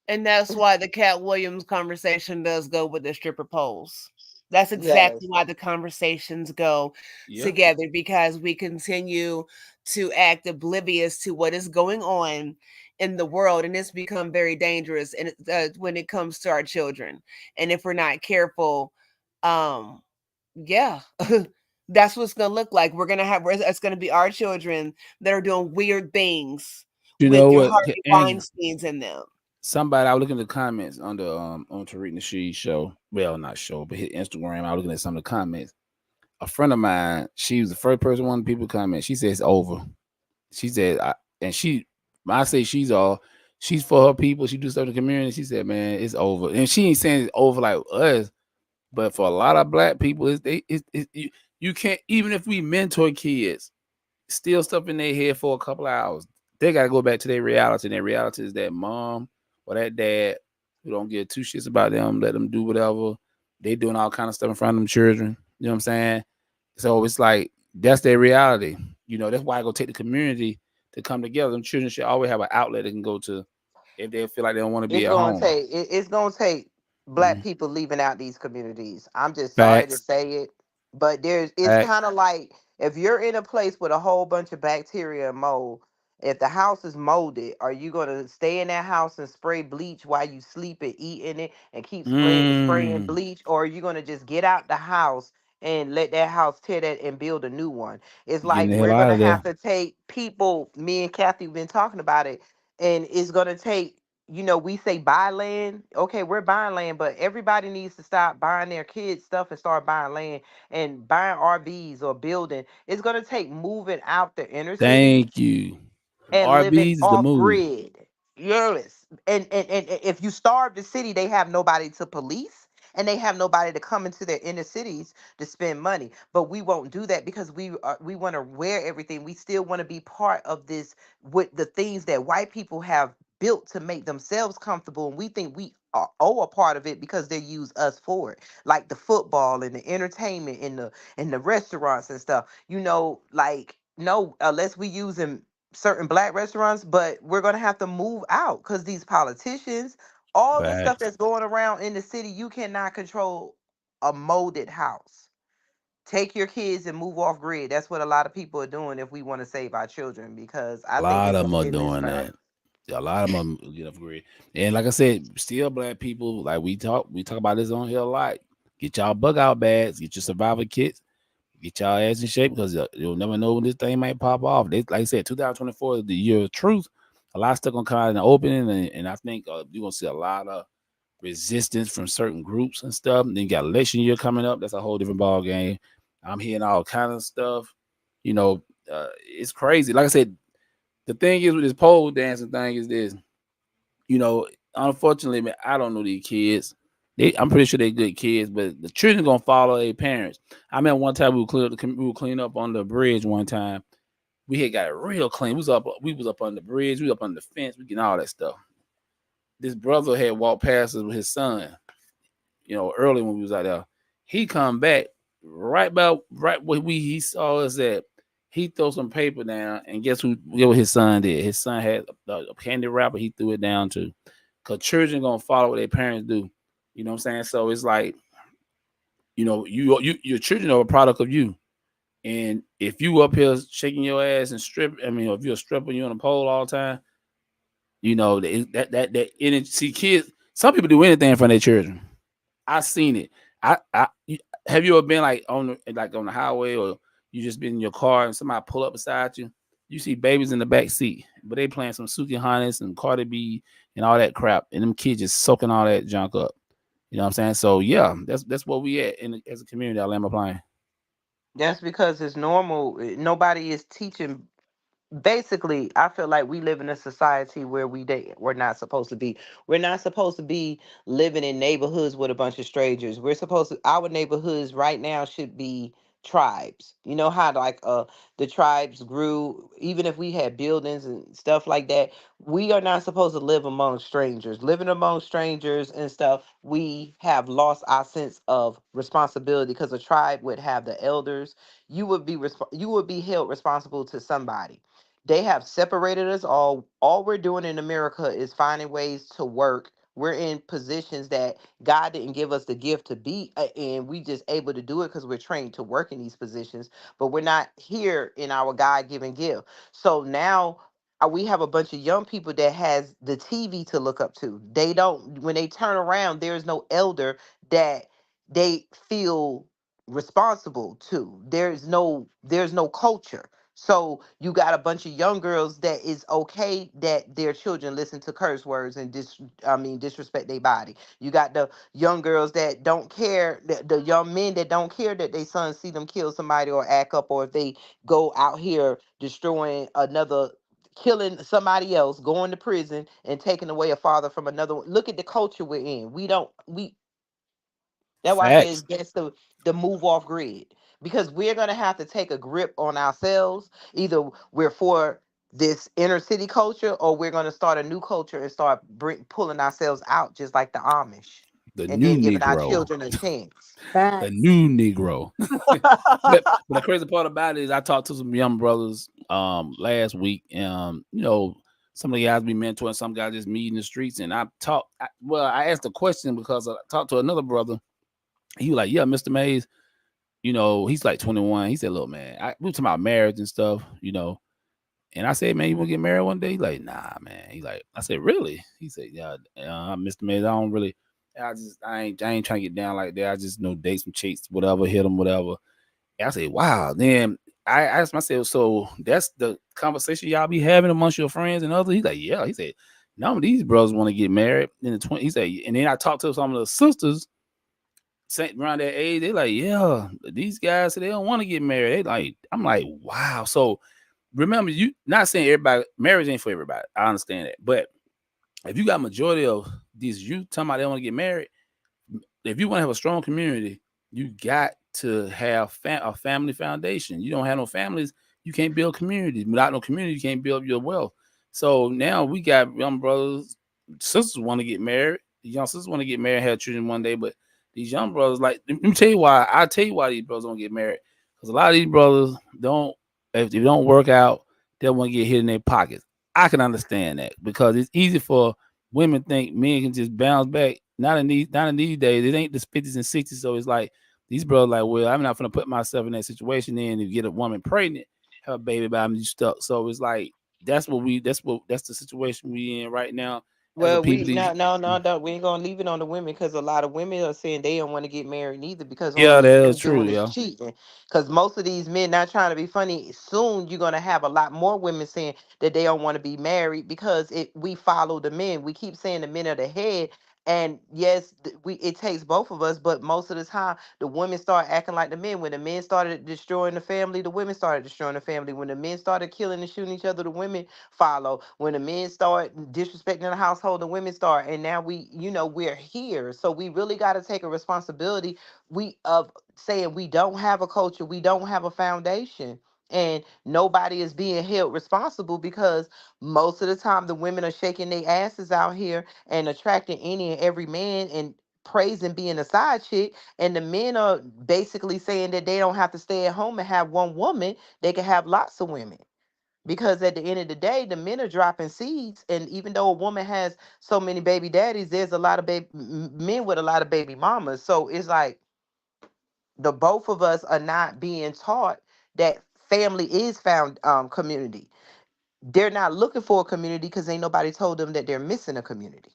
And that's why the Cat Williams conversation does go with the stripper poles. That's exactly Yes. why the conversations go Yeah. together, because we continue to act oblivious to what is going on in the world, and it's become very dangerous. And when it comes to our children, and if we're not careful, um, yeah, that's what's gonna look like. We're gonna have it's gonna be our children that are doing weird things You with know your what, Harvey Angela? Weinstein's in them. Somebody, I was looking at the comments on the on Tariq Nasheed's show. Well, not show, but his Instagram. I was looking at some of the comments. A friend of mine, she was the first person one of the people comment. She said it's over. She said, and she, when I say she's for her people. She do stuff in the community. She said, man, it's over. And she ain't saying it's over like us, but for a lot of black people, you can't, even if we mentor kids, steal stuff in their head for a couple of hours. They got to go back to their reality. And their reality is that mom or that dad who don't give two shits about them, let them do whatever. They doing all kind of stuff in front of them children. You know what I'm saying? So it's like that's their reality. You know, that's why I go take the community to come together. Them children should always have an outlet they can go to if they feel like they don't want to be It's at gonna home. take it's gonna take black Mhm. people leaving out these communities. I'm just sorry to Facts. say it, but it's Facts. kind of like if you're in a place with a whole bunch of bacteria and mold. If the house is molded, are you gonna stay in that house and spray bleach while you sleep and eat in it and keep spraying Mm. bleach, or are you gonna just get out the house and let that house tear that and build a new one? It's Getting like the hell we're out gonna of there. have to take people. Me and Kathy have been talking about it, and it's gonna take, we say buy land. Okay, we're buying land, but everybody needs to stop buying their kids stuff and start buying land and buying RVs or building. It's gonna take moving out the inner city Thank you. and living RBs is the off move. grid. Yes. And if you starve the city, they have nobody to police and they have nobody to come into their inner cities to spend money. But we won't do that because we want to wear everything. We still want to be part of this with the things that white people have built to make themselves comfortable, and we think we owe a part of it because they use us for it, like the football and the entertainment and the restaurants and stuff. Like, no, unless we use them certain black restaurants, but we're gonna have to move out because these politicians, all the stuff Facts. that's going around in the city, you cannot control a molded house. Take your kids and move off grid. That's what a lot of people are doing if we want to save our children, because A I think lot it's of them are in this doing time. that. A lot of them get upgrade. And like I said, still black people, like we talk about this on here a lot. Get y'all bug out bags, get your survival kits, get y'all ass in shape because you'll never know when this thing might pop off. They, like I said, 2024 is the year of truth. A lot of stuff gonna come out in the opening, and I think you're gonna see a lot of resistance from certain groups and stuff. And then you got election year coming up. That's a whole different ball game. I'm hearing all kind of stuff. You know, it's crazy. Like I said, the thing is with this pole dancing thing is this. You know, unfortunately, man, I don't know these kids. I'm pretty sure they're good kids, but the children gonna follow their parents. I remember one time we were cleaning up on the bridge one time. We had got it real clean. We was up on the bridge, we was up on the fence, we getting all that stuff. This brother had walked past us with his son, early when we was out there. He come back right where he saw us at. He throw some paper down, and guess what his son did? His son had a candy wrapper. He threw it down too, cause children gonna follow what their parents do. You know what I'm saying? So it's like, your children are a product of you. And if you up here shaking your ass and if you're a stripper, you on a pole all the time, that energy. See, kids, some people do anything for their children. I seen it. Have you ever been like on the highway, or you just been in your car and somebody pull up beside you? You see babies in the back seat, but they playing some Suki Honest and Cardi B and all that crap, and them kids just soaking all that junk up. You know what I'm saying? So yeah, that's what we at as a community. I land my plane. That's because it's normal. Nobody is teaching basically, I feel like we live in a society where we're not supposed to be. We're not supposed to be living in neighborhoods with a bunch of strangers. We're supposed to, our neighborhoods right now should be tribes. You know how like the tribes grew, even if we had buildings and stuff like that, we are not supposed to live among strangers. Living among strangers and stuff, we have lost our sense of responsibility because a tribe would have the elders. You would be held responsible to somebody. They have separated us all. All we're doing in America is finding ways to work. We're in positions that God didn't give us the gift to be in. We just able to do it because we're trained to work in these positions, but we're not here in our God-given gift. So now we have a bunch of young people that has the TV to look up to. They don't, when they turn around, there's no elder that they feel responsible to. There's no culture. So you got a bunch of young girls that is okay that their children listen to curse words and disrespect their body. You got the young girls that don't care, the young men that don't care that their sons see them kill somebody or act up, or if they go out here destroying another, killing somebody else, going to prison and taking away a father from another one. Look at the culture we're in. We that's why I say it's Facts. best to move off grid, because we're gonna have to take a grip on ourselves. Either we're for this inner city culture, or we're gonna start a new culture and start pulling ourselves out, just like the Amish, The and new then giving our Negro. children a chance. The Facts. new Negro. But the crazy part about it is I talked to some young brothers last week. Some of the guys be mentoring, some guys just meet in the streets. And I asked a question because I talked to another brother. He was like, "Yeah, Mr. Mays, he's like 21." He said, "Look, man, we were talking about marriage and stuff. And I said, "Man, you want to get married one day?" He's like, "Nah, man." He like, I said, "Really?" He said, "Yeah, Mr. Mays, I don't really, I ain't trying to get down like that. I just date some chicks, whatever, hit them, whatever." And I said, "Wow." Then I asked myself, "So that's the conversation y'all be having amongst your friends and others?" He's like, "Yeah." He said, "None of these brothers want to get married in the 20s." He said, and then I talked to some of the sisters around that age. They like, "Yeah, these guys they don't want to get married." They like, I'm like, "Wow." So remember, you not saying everybody marriage ain't for everybody. I understand that, but if you got majority of these youth talking about they want to get married, if you want to have a strong community, you got to have a family foundation. You don't have no families, you can't build communities. Without no community, you can't build your wealth. So now we got young brothers, sisters want to get married. The young sisters want to get married, have children one day, but these young brothers, like, let me tell you why. I'll tell you why these brothers don't get married. Because a lot of these brothers don't, if they don't work out, they want to get hit in their pockets. I can understand that because it's easy for women think men can just bounce back. Not in these days. It ain't the 50s and 60s. So it's like these brothers like, well, I'm not gonna put myself in that situation then to get a woman pregnant, have a baby, but I'm just stuck. So it's like that's the situation we in right now as a Well, people. we These no, don't. We ain't gonna leave it on the women, because a lot of women are saying they don't want to get married neither, because yeah, all that they're is true. doing is Yeah. cheating. Because most of these men, not trying to be funny, soon you're gonna have a lot more women saying that they don't want to be married, because we follow the men. We keep saying the men are the head. And yes, it takes both of us, but most of the time the women start acting like the men. When the men started destroying the family, the women started destroying the family. When the men started killing and shooting each other, the women follow. When the men start disrespecting the household, the women start. And now we're here. So we really got to take a responsibility. We of saying we don't have a culture, we don't have a foundation. And nobody is being held responsible, because most of the time the women are shaking their asses out here and attracting any and every man and praising being a side chick. And the men are basically saying that they don't have to stay at home and have one woman, they can have lots of women, because at the end of the day the men are dropping seeds. And even though a woman has so many baby daddies, there's a lot of men with a lot of baby mamas. So it's like the both of us are not being taught that family is found community. They're not looking for a community because ain't nobody told them that they're missing a community.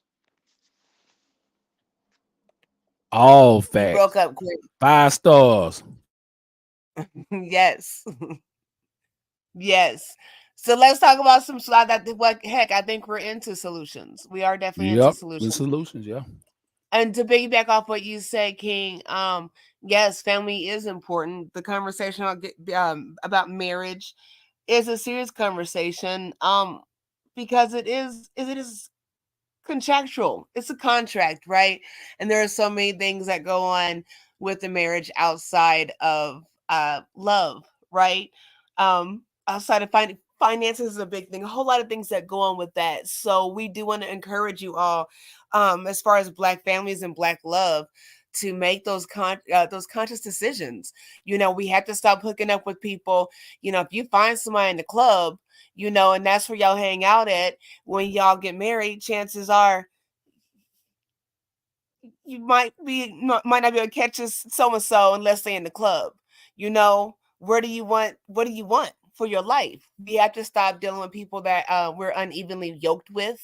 All You broke facts. up quick. 5 stars. Yes. Yes. So let's talk about some. So what heck? I think we're into solutions. We are definitely into Yep. The solutions. solutions. Yeah. And to piggyback off what you said, King, yes, family is important. The conversation about marriage, It's a serious conversation. Because it is contractual. It's a contract, right? And there are so many things that go on with the marriage outside of love, right? Outside of finances is a big thing. A whole lot of things that go on with that. So we do want to encourage you all, as far as Black families and Black love, to make those conscious decisions. We have to stop hooking up with people. If you find somebody in the club, and that's where y'all hang out at when y'all get married, chances are you might not be able to catch us so and so unless they're in the club. What do you want for your life? We have to stop dealing with people that we're unevenly yoked with,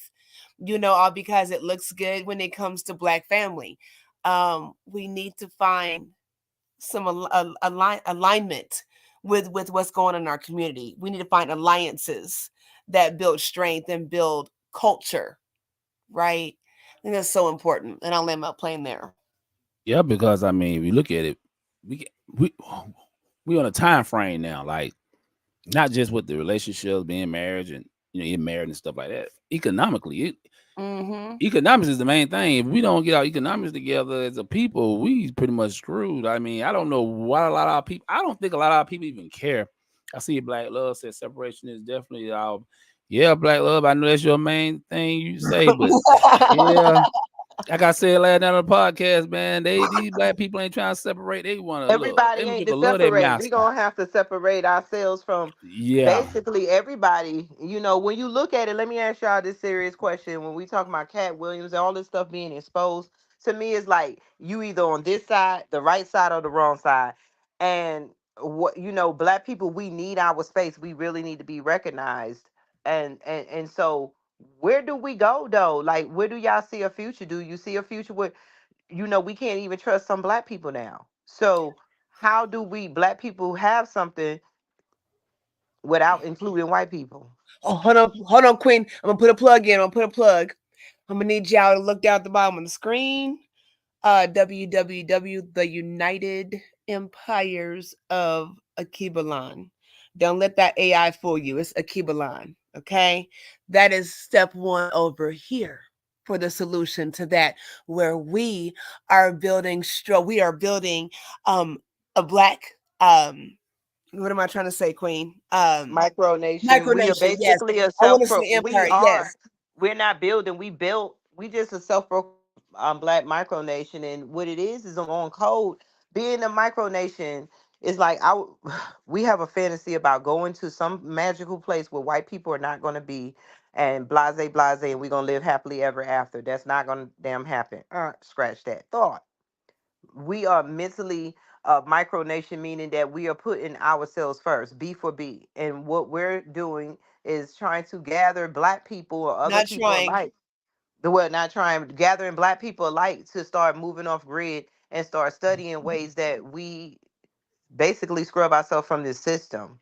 all because it looks good when it comes to Black family. We need to find some alignment with what's going on in our community. We need to find alliances that build strength and build culture, right? I think that's so important. And I'll land my plane there. Yeah, because I mean, if you look at it, we we we on a time frame now, like not just with the relationships, being marriage and getting married and stuff like that. Economically, Mm-hmm. economics is the main thing. If we don't get our economics together as a people, we pretty much screwed. I mean, I don't know why a lot of our people. I don't think a lot of our people even care. I see Black Love says separation is definitely our. Yeah, Black Love. I know that's your main thing you say, but yeah, like I said last night on the podcast, man, these Black people ain't trying to separate. They want to look. They Everybody want ain't you to to love their separate. We master. gonna have to separate ourselves from Yeah, basically everybody. When you look at it, let me ask y'all this serious question. When we talk about Cat Williams and all this stuff being exposed, to me it's like you either on this side, the right side, or the wrong side. And what Black people, we need our space. We really need to be recognized. And so where do we go though? Like, where do y'all see a future? Do you see a future with we can't even trust some Black people now. So how do we Black people have something without including white people? Oh, hold on, Queen. I'm gonna put a plug in. I'm gonna put a plug. I'm gonna need y'all to look down at the bottom of the screen. www, the United Empires of Akibalan. Don't let that AI fool you. It's Akibalan. Okay, that is step one over here for the solution to that, where we are building. We are building a Black what am I trying to say, Queen? Micronation. We are Micronation, yes. basically a I want self to say we empire, are yes. we're not building, we built, we just a self Black micronation. And what it is on code. Being a micronation is like we have a fantasy about going to some magical place where white people are not going to be, and blase and we're going to live happily ever after. That's not going to damn happen. Scratch that thought. We are mentally micronation, meaning that we are putting ourselves first, B for B. And what we're doing is trying to gather Black people or other Not people trying. alike. Well, not trying, gathering Black people alike to start moving off grid and start studying ways that we basically scrub ourselves from this system.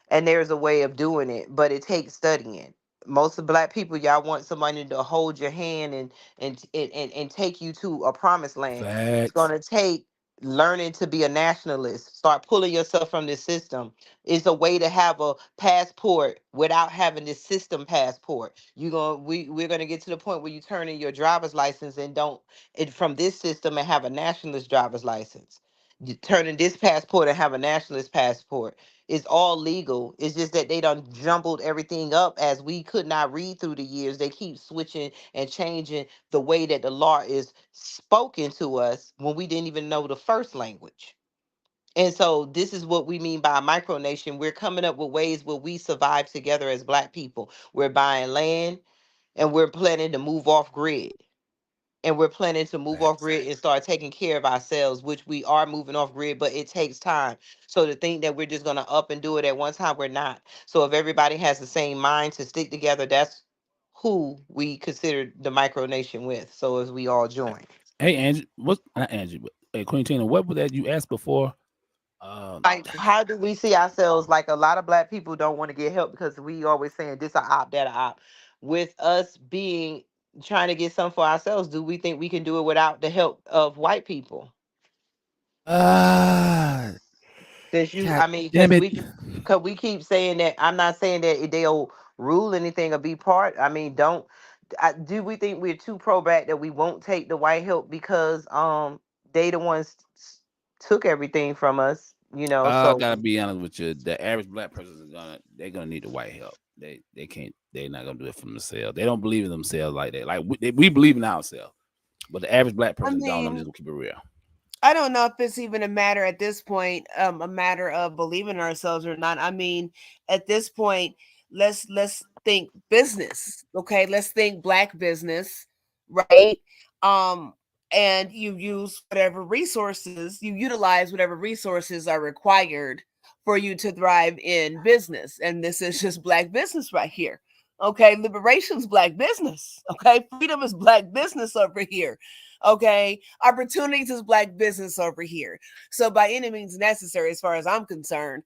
And there's a way of doing it, but it takes studying. Most of Black people, y'all want somebody to hold your hand and take you to a promised land. It's facts. going to take learning to be a nationalist. Start pulling yourself from this system. It's a way to have a passport without having this system passport. We're gonna get to the point where you turn in your driver's license and don't it from this system and have a nationalist driver's license. You turn in this passport and have a nationalist passport. It's all legal. It's just that they done jumbled everything up as we could not read through the years. They keep switching and changing the way that the law is spoken to us when we didn't even know the first language. And so this is what we mean by a micronation. We're coming up with ways where we survive together as Black people. We're buying land and we're planning to move off grid, and we're planning to move off Facts. grid and start taking care of ourselves, which we are moving off grid, but it takes time. So to think that we're just going to up and do it at one time, we're not. So if everybody has the same mind to stick together, that's who we consider the micronation with. So as we all join. Hey, Angie, what? Not Angie, but hey, Queen Tina, what was that you asked before? Um, Like, how do we see ourselves? Like, a lot of Black people don't want to get help because we always saying this a op, that a op. With us being trying to get something for ourselves, do we think we can do it without the help of white people? ah, Since you, God I mean, damn because it! Cause we keep saying that. I'm not saying that they'll rule anything or be part. I mean, don't. Do we think we're too pro black that we won't take the white help because they the ones took everything from us, you know? I So gotta be honest with you. The average black person is they're gonna need the white help. They can't. They're not gonna do it for themselves. They don't believe in themselves like that. Like we believe in ourselves, but the average black I person don't. I'm just mean, gonna keep it real. I don't know if it's even a matter at this point, a matter of believing in ourselves or not. I mean, at this point, let's think business. Okay, let's think black business, right? Um, and you utilize whatever resources are required for you to thrive in business. And this is just black business right here. Okay, liberation's black business. Okay, freedom is black business over here. Okay, opportunities is black business over here. So by any means necessary, as far as I'm concerned,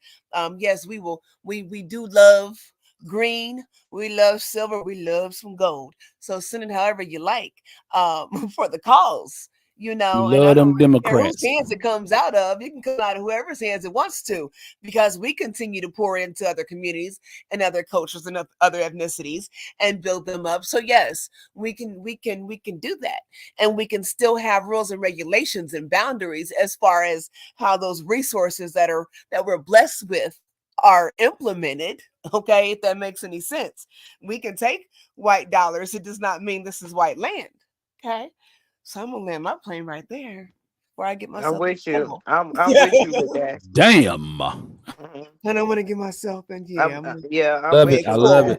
yes, we will. We do love green. We love silver. We love some gold. So send it however you like, for the cause. We And I love don't them really care whose Democrats. hands it comes out of. It can come out of whoever's hands it wants to, because we continue to pour into other communities and other cultures and other ethnicities and build them up. So yes, we can do that, and we can still have rules and regulations and boundaries as far as how those resources that we're blessed with are implemented. Okay, if that makes any sense. We can take white dollars. It does not mean this is white land. Okay, so I'm gonna land my plane right there before I get I'm myself with in you. trouble. I'm with you with that. Damn, Mhm. I don't want to get myself in. Yeah, I'm gonna Yeah, I'm love with it. play I you with love cool.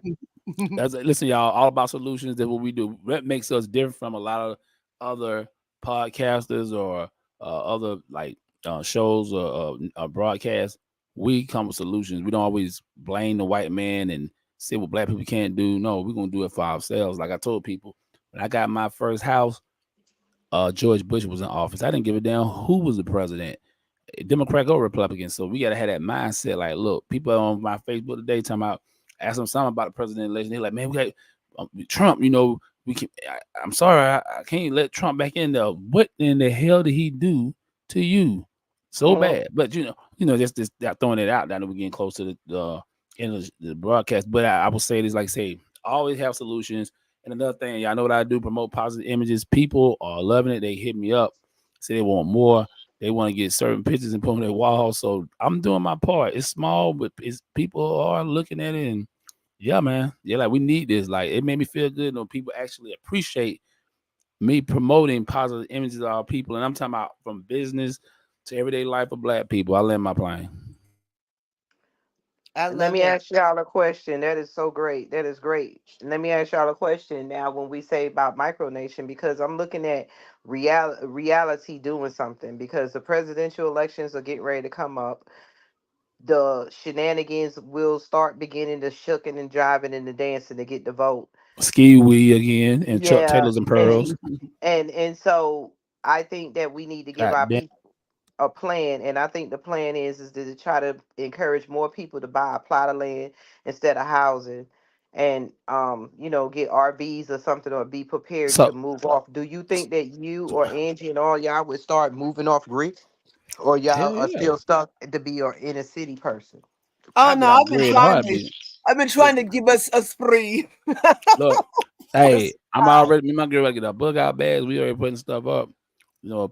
that. it. Listen, y'all. All about solutions. That's what we do. That makes us different from a lot of other podcasters or other like shows or broadcasts. We come with solutions. We don't always blame the white man and say what black people can't do. No, we're gonna do it for ourselves. Like I told people, when I got my first house, George Bush was in office. I didn't give a damn who was the president, Democrat or Republican. So we gotta have that mindset. Like, look, people on my Facebook today talking about ask them something about the president election. They're like, man, we got Trump. We can. I'm sorry, I can't let Trump back in there. What in the hell did he do to you so Mhm. bad? But just throwing it out. Now that we're getting close to the end of the broadcast. But I would say this, like say, always have solutions. And another thing, y'all know what I do: promote positive images. People are loving it. They hit me up, say they want more. They want to get certain pictures and put on their wall. So I'm doing my part. It's small, but it's people are looking at it and yeah, man. Yeah, like we need this. Like it made me feel good when people actually appreciate me promoting positive images of our people. And I'm talking about from business to everyday life of black people. I land my plane. I Let love me it. ask y'all a question. That is so great. That is great. Let me ask y'all a question now when we say about micronation, because I'm looking at reality doing something because the presidential elections are getting ready to come up. The shenanigans will start beginning to shucking and driving and the dancing to get the vote. Ski wee again and Chuck Yeah, Taylors and Pearls. and so I think that we need to give God our damn. people a plan, and I think the plan is to try to encourage more people to buy a plot of land instead of housing, and get RVs or something, or be prepared So to move off. Do you think that you or Angie and all y'all would start moving off grid, or hell y'all are yeah. still stuck to be an inner city person? Oh I get no, out grid heartbeat. I've been trying to Listen, give us a spree. look, For hey, I'm spot. already me and my girl gotta get our bug out bags. We already putting stuff up,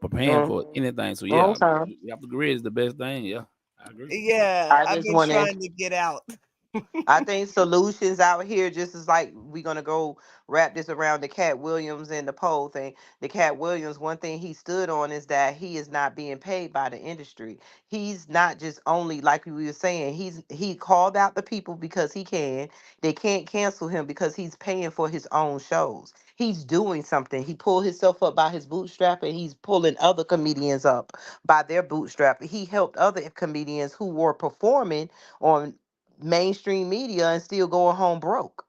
preparing for Mm-hmm. anything. So yeah, Okay. off the grid is the best thing. Yeah, I agree. Yeah, I I've just been want to trying to get out. I think solutions out here, just as like we're gonna go wrap this around the Cat Williams and the poll thing. The Cat Williams, one thing he stood on is that he is not being paid by the industry. He's not just only like we were saying. He called out the people because he can. They can't cancel him because he's paying for his own shows. He's doing something. He pulled himself up by his bootstrap, and he's pulling other comedians up by their bootstrap. He helped other comedians who were performing on mainstream media and still going home broke.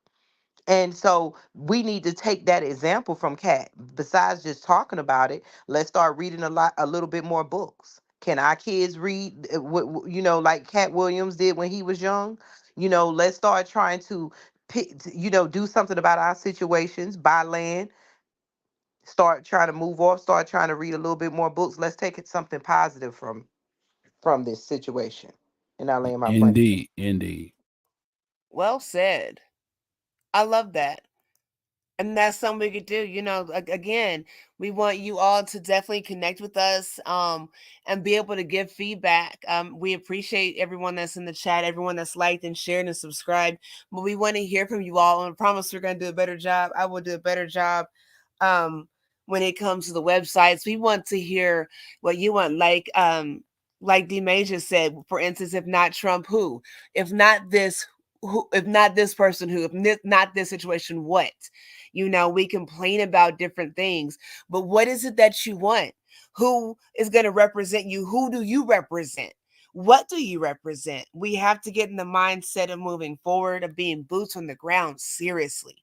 And so we need to take that example from Cat. Besides just talking about it, let's start reading a little bit more books. Can our kids read like Cat Williams did when he was young? Let's start trying to do something about our situations, buy land, start trying to move off, start trying to read a little bit more books. Let's take it something positive from this situation. And I land my plane. Indeed. Well said. I love that. And that's something we could do. Again, we want you all to definitely connect with us, and be able to give feedback. We appreciate everyone that's in the chat, everyone that's liked and shared and subscribed. But we want to hear from you all, and I promise we're going to do a better job. I will do a better job um, when it comes to the websites. We want to hear what you want, like D Major said, for instance, if not Trump, who? If not this, who? If not this person, who? If not this situation, what? We complain about different things, but what is it that you want? Who is going to represent you? Who do you represent? What do you represent? We have to get in the mindset of moving forward, of being boots on the ground, seriously.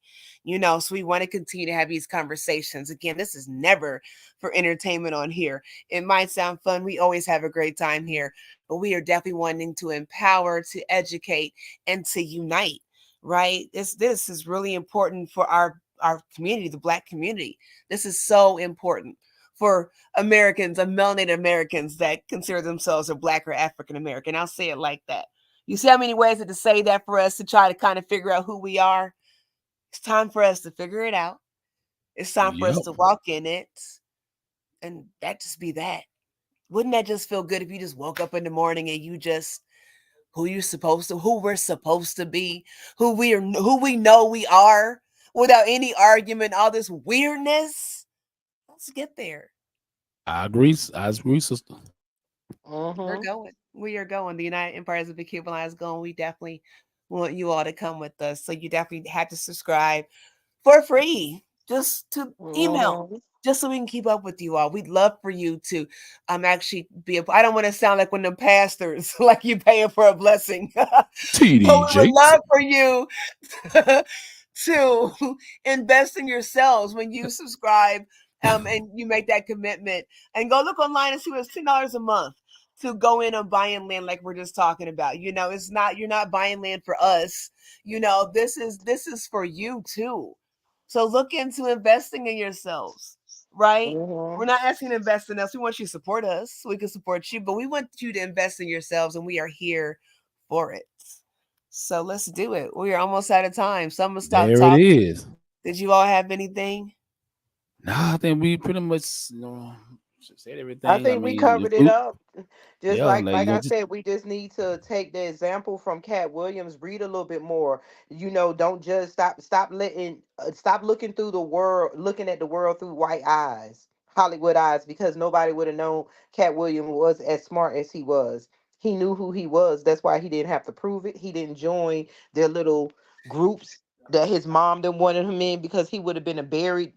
So we want to continue to have these conversations. Again, this is never for entertainment on here. It might sound fun. We always have a great time here, but we are definitely wanting to empower, to educate, and to unite. Right? This is really important for our community, the Black community. This is so important for Americans, melanated Americans that consider themselves a Black or African American. I'll say it like that. You see how many ways to say that for us to try to kind of figure out who we are? It's time for us to figure it out. It's time for us to walk in it. And that just be that. Wouldn't that just feel good if you just woke up in the morning and you just who we're supposed to be, who we know we are, without any argument, all this weirdness? Let's get there. I agree, sister. We're going. We are going. The United Empires of the Cuban Line is going. We definitely want you all to come with us. So you definitely have to subscribe for free, just to email, just so we can keep up with you all. We'd love for you to actually be I don't want to sound like one of them pastors, like you paying for a blessing. TD But we would Jakes. love for you to invest in yourselves when you subscribe, and you make that commitment, and go look online and see what's $10 a month to go in on buying land, like we're just talking about. It's not, you're not buying land for us. This is for you too. So look into investing in yourselves, right? We're not asking to invest in us. We want you to support us so we can support you, but we want you to invest in yourselves, and we are here for it. So let's do it. We are almost out of time. So I'm gonna stop There talking. it is. Did you all have anything? Nah, I think we pretty much said everything. I think we covered it up. Just yeah, like like I said, we just need to take the example from Katt Williams, read a little bit more. Don't just stop looking through the world, looking at the world through white eyes, Hollywood eyes, because nobody would have known Katt Williams was as smart as he was. He knew who he was. That's why he didn't have to prove it. He didn't join their little groups that his mom didn't wanted him in, because he would have been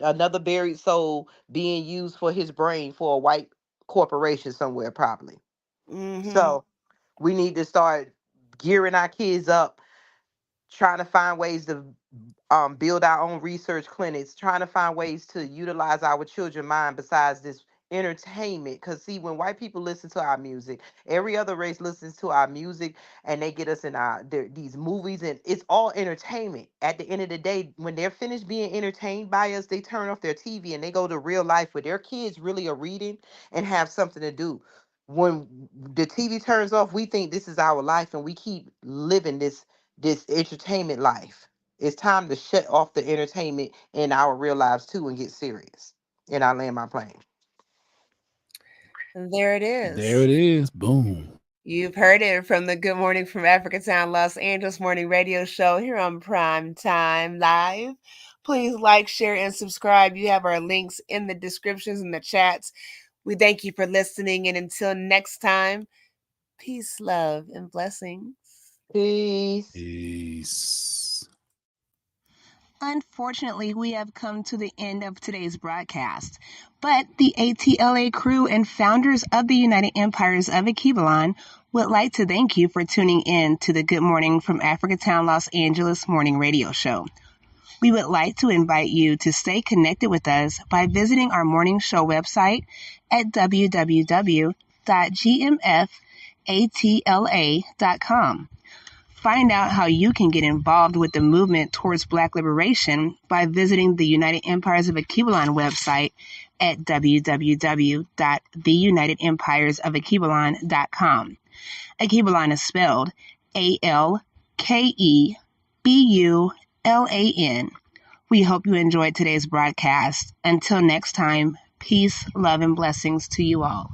another buried soul being used for his brain for a white corporation somewhere, probably. So we need to start gearing our kids up, trying to find ways to build our own research clinics, trying to find ways to utilize our children's mind besides this entertainment. Because see, when white people listen to our music, every other race listens to our music, and they get us in these movies, and it's all entertainment. At the end of the day, when they're finished being entertained by us, they turn off their TV and they go to real life where their kids really are reading and have something to do. When the TV turns off, we think this is our life, and we keep living this entertainment life. It's time to shut off the entertainment in our real lives too and get serious. And I land my plane. And there it is. There it is. Boom. You've heard it from the Good Morning from Africatown, Los Angeles morning radio show here on Primetime Live. Please like, share, and subscribe. You have our links in the descriptions and the chats. We thank you for listening. And until next time, peace, love, and blessings. Peace. Peace. Unfortunately, we have come to the end of today's broadcast, but the ATLA crew and founders of the United Empires of Akibalon would like to thank you for tuning in to the Good Morning from Africatown, Los Angeles morning radio show. We would like to invite you to stay connected with us by visiting our morning show website at www.gmfatla.com. Find out how you can get involved with the movement towards Black liberation by visiting the United Empires of Akibalon website at www.theunitedempiresofakibalon.com. Alkebulan is spelled Alkebulan. We hope you enjoyed today's broadcast. Until next time, peace, love, and blessings to you all.